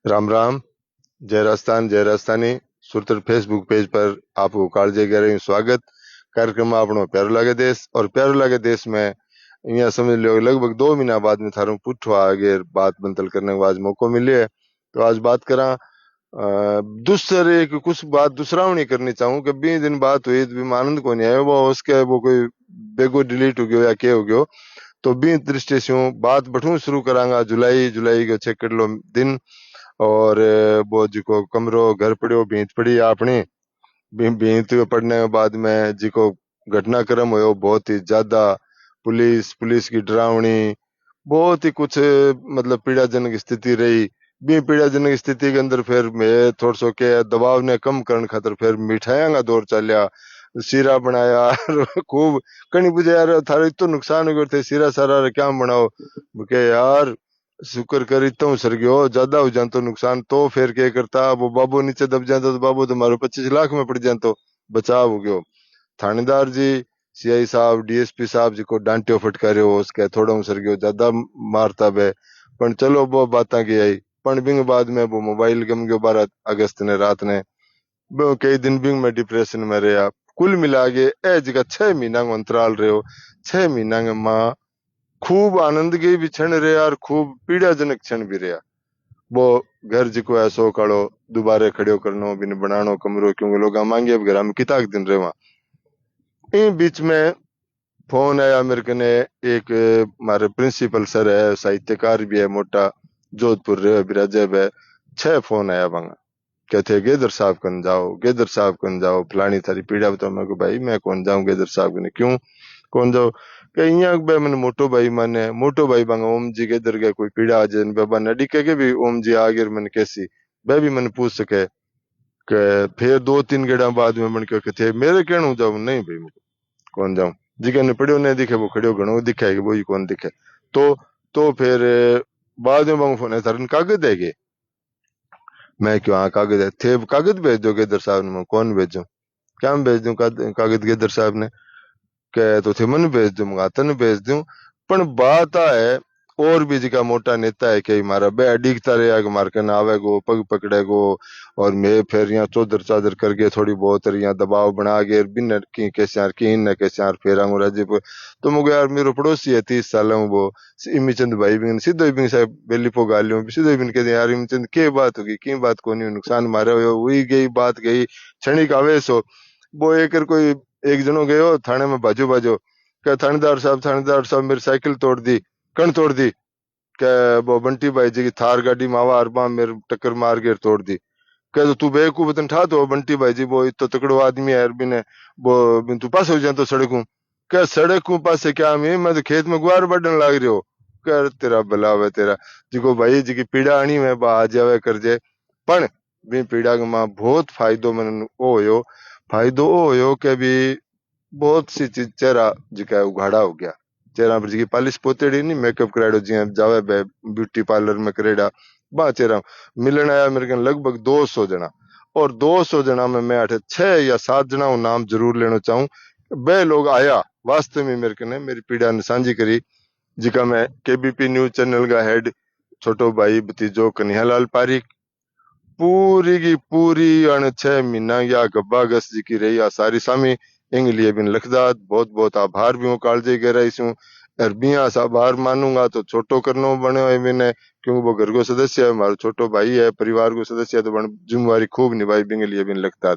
राम राम। जय राजस्थान जय Rajasthani सुरतर Facebook page पर आपको कालजे कह रही हूँ स्वागत। कार्यक्रम आपनो प्यारो लागे देश और प्यारो लागे देश में यहाँ समझ लो लगभग 2 महीना बाद में थारू पुठो आगे बात बंतल करने को आज मौको मिले है। तो आज बात करा दूसरे की कुछ बात दूसरा नहीं करनी चाहूँ कि 20 दिन बात हुई तो भी आनंद को नहीं आयो वो उसके वो कोई बेगो डिलीट हो गयो या क्या हो गयो। तो 20 दृष्टि से बात बठू शुरू करांगा जुलाई जुलाई के 6 दिन और वो जिको कमरो घर पड़ियो भीत पड़ी आपने भीत पड़ने के बाद में जिको घटनाक्रम हुयो बहुत ही ज्यादा पुलिस पुलिस की डरावनी बहुत ही कुछ मतलब पीड़ाजनक स्थिति रही। बी पीड़ाजनक स्थिति के अंदर फिर मैं थोड़ा सो के दबाव ने कम करने खातर फिर मिठाइयां का दौर चलिया सीरा बनाया खूब कहीं बुझे यार थारे इतो नुकसान हो गयो थे सीरा सारा क्या बनाओ के यार शुक्र कर इतना हूँ सर गयो ज्यादा हो जान तो नुकसान तो फिर क्या करता वो बाबू नीचे दब जाता तो बाबू तुम्हारे 25 लाख में पड़ जाए तो बचाव हो गयो। थानेदार जी सीआई साहब डीएसपी साहब जी को डांटियो फटकारियो उसके थोड़ा सर गयो ज्यादा मारता बे पण चलो वो बात की आई। पण बिंग बाद में वो मोबाइल गम गयो 12 अगस्त ने रात ने वो कई दिन बिंग में डिप्रेशन में रहा। कुल मिला के ए जगह 6 महीना को अंतराल रहे 6 महीना के माँ खूब आनंद के भी क्षण रहे और खूब पीड़ाजनक क्षण भी रहा। वो घर जिको है सो काड़ो दोबारा खड़ियो करनो बिन बनानो कमरो क्योंकि लोग मांगे अब घर में किता दिन रहे इन बीच में फोन आया मेरे कने एक हमारे प्रिंसिपल सर है साहित्यकार भी है मोटा जोधपुर रे बिराजब है 6 फोन आया वहां कहते गेदर साहब कन जाओ गेदर साहब कन जाओ फलानी थारी पीड़ा बताओ। मैं को भाई मैं कौन जाऊं गेदर साहब कने क्यों कौन जाओ के यहाँ बे मैंने मोटो भाई बांगा ओम जी के इधर गए कोई पीड़ा आ जाए बाबा नडी के भी ओम जी आ गए मैंने कैसी वह भी मैंने पूछ सके के फिर 2-3 गेड़ा बाद में मन के थे मेरे कहणु जाऊं नहीं भाई मुझे कौन जाऊं जी ने पढ़ियो नहीं दिखे वो खड़ियो घणो दिखे वो ही कौन दिखे तो फिर बाद में बांगो फोन है थारन कागज है के मैं क्यों हाँ कागज है थे कागज भेज दो गेदर साहब ने मैं कौन भेजूं क्या मैं भेज दूं कागज गेदर साहब ने के तो थे मन भेज दूंगा तन भेज दूं पण बात आ है और भी जिका मोटा नेता है कि मारा बे अडिगता रहा कि मार के ना आवेगो पग पकड़ेगो और मैं फिर यहाँ चौधर चादर करके थोड़ी बहुत यहाँ दबाव बना के बिन की कैसे यार की न कैसे यार फिर आऊँ राज्य पर तो मुझे यार मेरो पड़ोसी है 30 साल हूँ वो इमीचंद भाई बिन सीधो बिन साहब बेली पो गालियों सीधो बिन कहते यार इमीचंद के बात होगी की बात को नहीं नुकसान मारे हो वही गई बात गई क्षणिक आवेश हो वो एक कोई एक जनो गयो थाने में बाजू बाजू क्या थानेदार साहब मेरी साइकिल तोड़ दी कण तोड़ दी क्या वो बंटी भाई जी की थार गाड़ी में आवा अरबा मेरे टक्कर मार के तोड़ दी क्या तो तू बेवकूफ बतन ठा तो बंटी भाई जी वो इतो तकड़ो आदमी है बिने वो बिन तू पास हो जाए तो सड़क क्या सड़क पासे क्या मैं तो खेत में गुआर बढ़न लाग रही हो कर तेरा भला हुआ तेरा जिको भाई जी की पीड़ा आनी में बा आ जावे कर जे पण बी पीड़ा के मां बहुत फायदो मन ओ होयो फायदो ओ होयो के भी बहुत सी चीज चेहरा जिका है उघाड़ा हो गया चेहरा पर जी पालिश पोतेड़ी नहीं मेकअप कराड़ो जी जावे बे ब्यूटी पार्लर में करेड़ा बा चेहरा मिलन आया मेरे कन लगभग 200 जना और 200 जना में मैं अठे 6 या 7 जना को नाम जरूर लेना चाहूं बे लोग आया वास्तव में मेरे कने मेरी पीड़ा ने साझी करी जिका मैं केबीपी न्यूज चैनल का हेड छोटो भाई भतीजो कन्हैयालाल पारिक पूरी की पूरी अण 6 महीना या गब्बा गस जी की रही आ सारी सामी इंग लिए बिन लखदात बहुत बहुत आभार भी हूँ कालजे कह रही हूँ अरबिया सा आभार मानूंगा तो छोटो करनो बने हुए मैंने क्योंकि वो घर को सदस्य है हमारा छोटो भाई है परिवार को सदस्य है तो बन जिम्मेवारी खूब निभाई बिंग लिए बिन लगता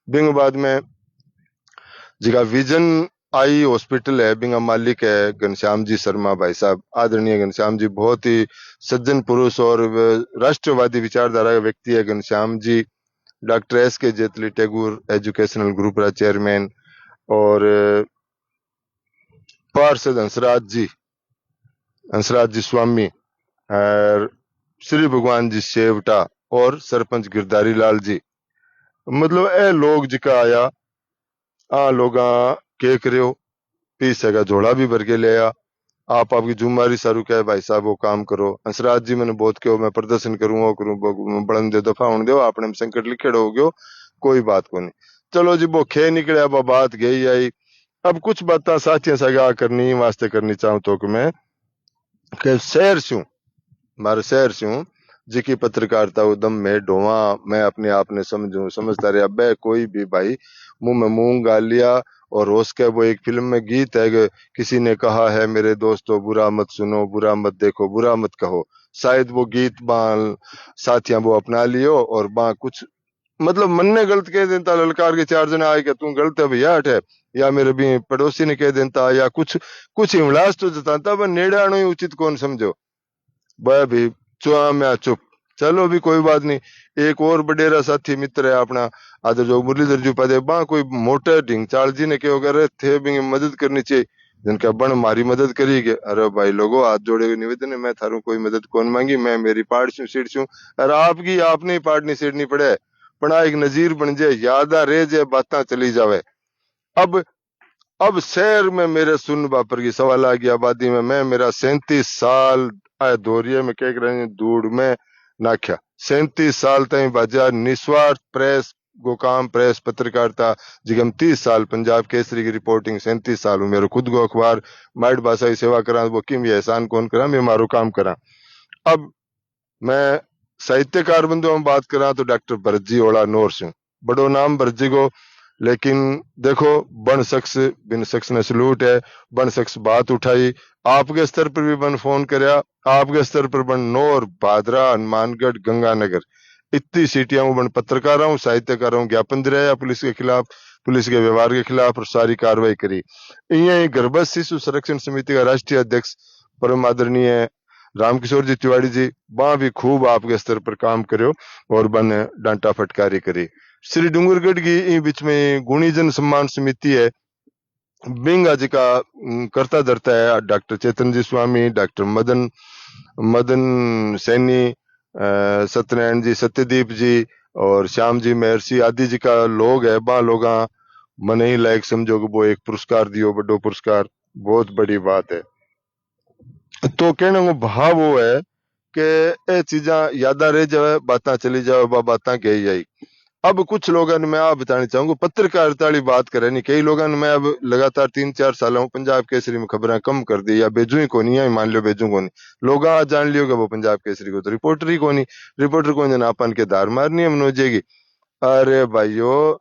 बिंग बाद में जिका विजन आई हॉस्पिटल है बिंगा मालिक है घनश्याम जी शर्मा भाई साहब आदरणीय घनश्याम जी बहुत ही सज्जन पुरुष और राष्ट्रवादी विचारधारा का व्यक्ति है घनश्याम जी। डॉक्टर एस के जेतली टैगोर एजुकेशनल ग्रुप रा चेयरमैन और पार्षद हंसराज जी स्वामी और श्री भगवान जी सेवटा और सरपंच गिरधारी लाल जी मतलब ए लोग जिका आया आ लोगा के करियो पीस का झोला भी भर के ले आया आप आपकी जुम्मेवारी सारू क्या है भाई साहब वो काम करो हंसराज जी मैंने बहुत कहो मैं प्रदर्शन करूँ वो करूँ बड़न दे दफा होने दो आपने में संकट लिखेड़ो हो गयो कोई बात को नहीं चलो जी वो खे निकले अब बात गई आई अब कुछ बात साथियों सगा करनी वास्ते करनी चाहूँ तो कि मैं के शहर से हूँ मारे शहर से हूँ जिकी पत्रकारिता उदम में ढोवा मैं अपने आप ने समझूं समझता रहे। अब कोई भी भाई मुंह में मूंग गाल लिया और रोज के वो एक फिल्म में गीत है कि किसी ने कहा है मेरे दोस्तों बुरा मत सुनो बुरा मत देखो बुरा मत कहो, शायद वो गीत बाल साथियां वो अपना लियो और बा कुछ मतलब मन ने गलत कह देता ललकार के चार जना आए कि तू गलत है भैया हट है, या मेरे भी पड़ोसी ने कह देता या कुछ कुछ हिमलास तो जताता पर नेड़े आनो ही उचित कौन समझो। वह भी चुआ मैं चुप। चलो भी कोई बात नहीं। एक और बडेरा साथी मित्र है अपना आदर जो मुरलीधर जी पदे बा कोई मोटे ढिंग चाल जी ने क्यों करे थे भी मदद करनी चाहिए, जिनका बण मारी मदद करी के अरे भाई लोगों हाथ जोड़े हुए निवेदन है मैं थारू कोई मदद कौन मांगी मैं मेरी पार्ट छू सीट छू अरे आपकी आपने ही पार्ट नहीं सीटनी पड़े पड़ा एक नजीर बन जाए याद रह जाए बातें चली जावे। अब अब शहर में मेरे सुन बापर की सवाल आ गया आबादी में मैं मेरा 37 साल आए दोरिये में कह रहे दूड़ में नाख्या 37 साल तक बाजार निस्वार्थ प्रेस गो काम प्रेस पत्रकारिता जिगम 30 साल पंजाब केसरी की रिपोर्टिंग 37 साल मेरे खुद को अखबार माइट भाषा की सेवा करा वो किम ये एहसान कौन करा मैं मारो काम करा। अब मैं साहित्यकार बंधुओं में बात करा तो डॉक्टर भरतजी ओला नोर सिंह बड़ो नाम भरतजी को, लेकिन देखो बन शख्स बिन शख्स ने सलूट है। बन शख्स बात उठाई आपके स्तर पर भी बन फोन करया आपके स्तर पर बन नौर भादरा हनुमानगढ़ गंगानगर इतनी सीटियां बन पत्रकारों साहित्यकारों ज्ञापन दिलाया पुलिस के खिलाफ पुलिस के व्यवहार के खिलाफ और सारी कार्रवाई करी। यही गर्भस्थ शिशु संरक्षण समिति का राष्ट्रीय अध्यक्ष परम आदरणीय रामकिशोर जी तिवारी जी वहां भी खूब आपके स्तर पर काम करो और बन डांटा फटकारी करी। श्री डूंगरगढ़ की इन बीच में गुणीजन सम्मान समिति है बिंगा जी का करता धरता है डॉक्टर चेतन जी स्वामी डॉक्टर मदन मदन सैनी सत्यनारायण जी सत्यदीप जी और श्याम जी महर्षि आदि जी का लोग है बा लोग मन ही लायक समझो कि वो एक पुरस्कार दियो बड़ो पुरस्कार बहुत बड़ी बात है। तो कहने को भाव वो है कि ये चीजा यादा रह जाए बातें चली जाए बातें कही जाए। अब कुछ लोगों ने मैं आप बताना चाहूंगा पत्रकारिता वाली बात करे नहीं कई लोगों ने मैं अब लगातार 3-4 साल हूँ पंजाब केसरी में खबरें कम कर दी या बेजू ही को नहीं या मान लो बेजू को नहीं लोग आज जान लियो वो पंजाब केसरी को तो रिपोर्टर ही को नहीं रिपोर्टर को अपन के धार मारनी है हो जाएगी। अरे भाइयों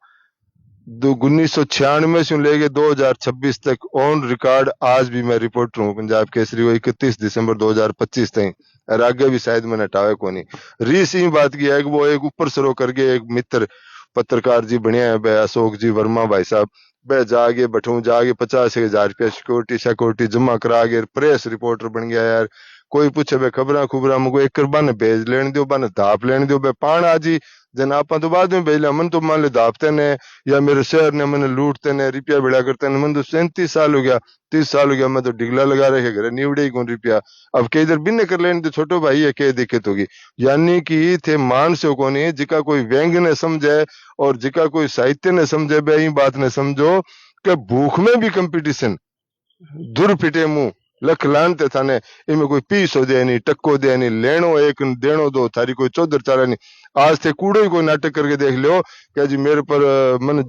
1996 से लेके 2026 तक ऑन रिकॉर्ड आज भी मैं रिपोर्टर हूँ पंजाब केसरी को 31 दिसंबर 2025 तक और आगे भी शायद मैंने हटावे को नहीं। रीस ही बात की है कि वो एक ऊपर सरो करके एक मित्र पत्रकार जी बढ़िया है अशोक जी वर्मा भाई साहब बे जागे बैठू जागे 50,000 रुपया सिक्योरिटी सिक्योरिटी जमा करा के प्रेस रिपोर्टर बन गया यार। कोई पूछे बे खबरा खुबरा मुझको एक बन भेज लेने दो बन धाप लेने दो बे पान आजी जन आप तो बाद में भेज लिया मन तो मान ले धापते ने या मेरे शहर ने मैंने लूटते ने रुपया बिड़ा करते ने मन तो 37 साल हो गया 30 साल हो गया मैं तो डिगला लगा रखे घर निवड़े ही कौन रुपया अब के इधर बिन्ने कर लेने तो छोटो भाई है के दिक्कत होगी। यानी कि थे मानसों को नहीं जिका कोई व्यंग ने समझे और जिका कोई साहित्य ने समझे बे ही बात ने समझो कि भूख में भी कंपटीशन दुर पिटे मुंह लख लानते थाने इनमें कोई पीस हो दे नहीं टक्को दे नहीं लेनो एक देनो दो थारी कोई चौधर चारा नहीं। आज थे कूड़ो ही कोई नाटक करके देख लो क्या जी मेरे पर मन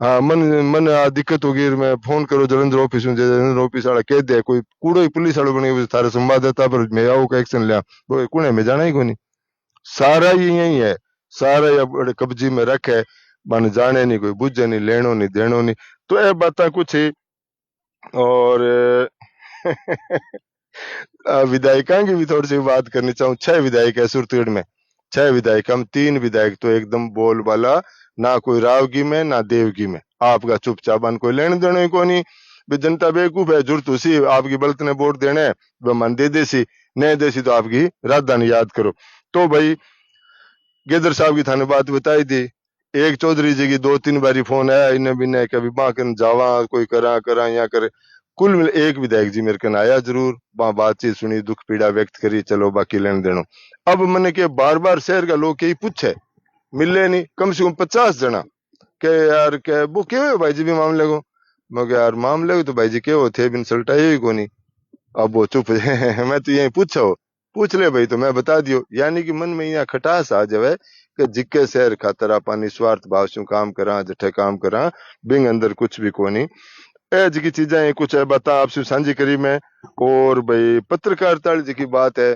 हाँ मन मन दिक्कत होगी मैं फोन करो जलंधर ऑफिस में जलंधर ऑफिस वाला कह दे कोई कूड़ो ही पुलिस वालों बने थारे संवाददाता पर मैं आओ का एक्शन लिया वो कुने में जाना ही कोनी सारा ही यही है सारा ही बड़े कब्जे में रखे मन जाने नहीं कोई बुझे नहीं लेनो नहीं देनो नहीं। तो ये बात कुछ ही और विधायिका की भी थोड़ी सी बात करनी चाहूँ। 6 विधायक है सुरतगढ़ में 6 विधायक हम 3 विधायक तो एकदम बोल वाला ना कोई रावगी में ना देवगी में आपका चुपचाप कोई लेने देने को नहीं भी जनता बेवकूफ है जुर्त उसी आपकी बल्त ने वोट देने वह मन दे देसी नहीं देसी तो आपकी राजधानी याद करो। तो भाई गेदर साहब की थाने बात बताई थी एक चौधरी जी की 2-3 बारी फोन आया इन्हें बिन्ने कभी मां कर जावा कोई करा करा या करे कुल मिल एक विधायक जी मेरे कन आया जरूर वहां बातचीत सुनी दुख पीड़ा व्यक्त करी चलो बाकी लेन देनो। अब मैंने के बार बार शहर का लोग यही पूछे मिले नहीं कम से कम 50 जना के यार के वो क्यों है भाई जी भी मामले को मैं यार मामले को तो भाई जी क्यों थे बिन सल्टाई ही को नहीं। अब वो चुप है मैं तो यही पूछा हो पूछ ले भाई तो मैं बता दियो यानी कि मन में यहाँ खटास आ जावे कि जिक्के शहर खातर आपा निस्वार्थ भाव से काम करा जठे काम करा बिंग अंदर कुछ भी को नहीं ए जी की चीजें कुछ है बता आपसे साझी करी मैं। और भाई पत्रकारिता जी की बात है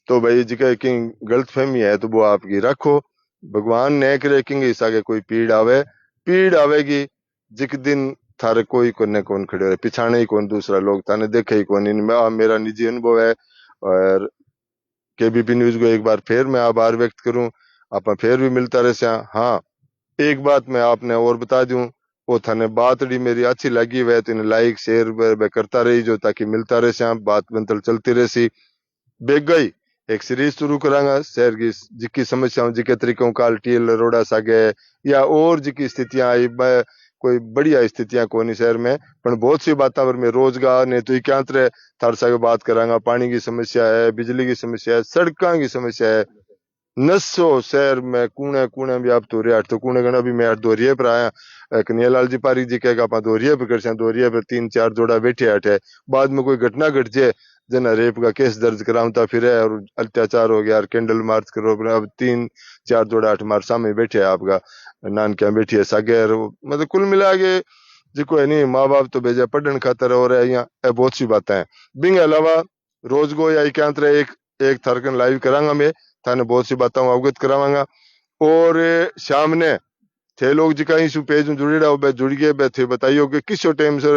तो भाई जी की गलत फहमी है तो वो आपकी रखो। भगवान ने करे कि इस आगे कोई पीड़ आवेगी जिक दिन थारे कोई कोने कौन खड़े रहे, पिछाने ही कौन दूसरा लोग थाने देखे ही कौन। इनमें मेरा निजी अनुभव है। और केबीपी न्यूज को एक बार फिर मैं आभार व्यक्त करूं। आप फिर भी मिलता रहे स्या। हाँ, एक बात मैं आपने और बता दूं, वो थाने बात डी मेरी अच्छी लगी हुई है तो इन्हें लाइक शेयर करता रही जो, ताकि मिलता रहे स्या, बात बनतल चलती रहे सी। बेग गई एक सीरीज शुरू करांगा शहर की जिकी समस्याओं जिके तरीकों काल टीएल रोड़ा सागे या और जिकी स्थितियां आई कोई बढ़िया स्थितियां कोनी शहर में, पर बहुत सी बातें पर मैं रोजगार ने तो क्या तरह थार सागे बात करांगा। पानी की समस्या है, बिजली की समस्या है, सड़कों की समस्या है, नसो शहर में कूने कूने भी आप दोरिया तो कूने गणा भी मैं दोरिये पर आया। कन्हैयालाल जी पारी जी कहेगा आप दोरिये पर कर दोरिये पर 3-4 जोड़ा बैठे हटे, बाद में कोई घटना घट जाए जना रेप का केस दर्ज करावता फिर है और अत्याचार हो गया और कैंडल मार्च करो, अब 3-4 जोड़ा अठ मार सामने बैठे है आपका नानकिया बैठी है सागे। मतलब कुल मिला के जिको है नहीं माँ बाप तो भेजा पढ़ने खातर हो रहा है यहाँ बहुत सी बातें हैं। बिंग अलावा रोज को या क्या एक एक थरकन लाइव करांगा मैं, थाने बहुत सी बातों अवगत करावांगा। और शाम ने थे लोग जिका इस पेज में जुड़ेड़ा हो जुड़ गए थे बताइयो कि किस टाइम से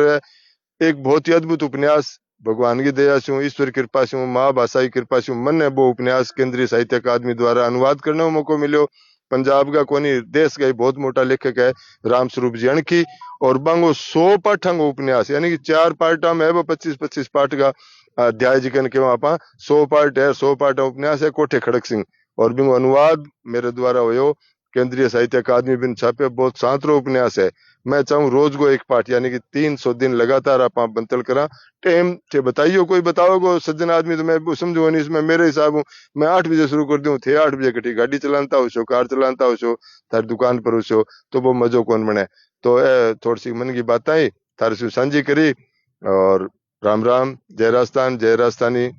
एक बहुत ही अद्भुत उपन्यास भगवान की दया से ईश्वर कृपा से माँ भाषा की कृपा से मन ने वो उपन्यास केंद्रीय साहित्य अकादमी द्वारा अनुवाद करने का मौका मिलो। पंजाब का कोनी देश का ही बहुत मोटा लेखक है राम स्वरूप जी अणखी, और बांगो 100 पाठा उपन्यास यानी कि 4 पार्टा में वो 25-25 पाठ का अध्याय जिकन के वहां 100 पार्ट है, 100 पार्ट उपन्यास है कोठे खड़क सिंह, और बिंगो अनुवाद मेरे द्वारा हो केंद्रीय साहित्य अकादमी बिन छापे बहुत सांतरो उपन्यास है। मैं चाहूँ रोज को एक पाठ यानी कि 300 दिन लगातार आप बंतल करा टाइम थे बताइयो कोई बताओगे सज्जन आदमी तो मैं समझो नहीं इसमें मेरे हिसाब हूँ मैं 8 बजे शुरू कर दूं थे 8 बजे कटी गाड़ी चलाता हो कार चलाता हो थार दुकान पर हो तो वो मजो कौन बने। तो थोड़ी सी मन की बात आई थारे से साझी करी। और राम राम, जय राजस्थान, जय राजस्थानी।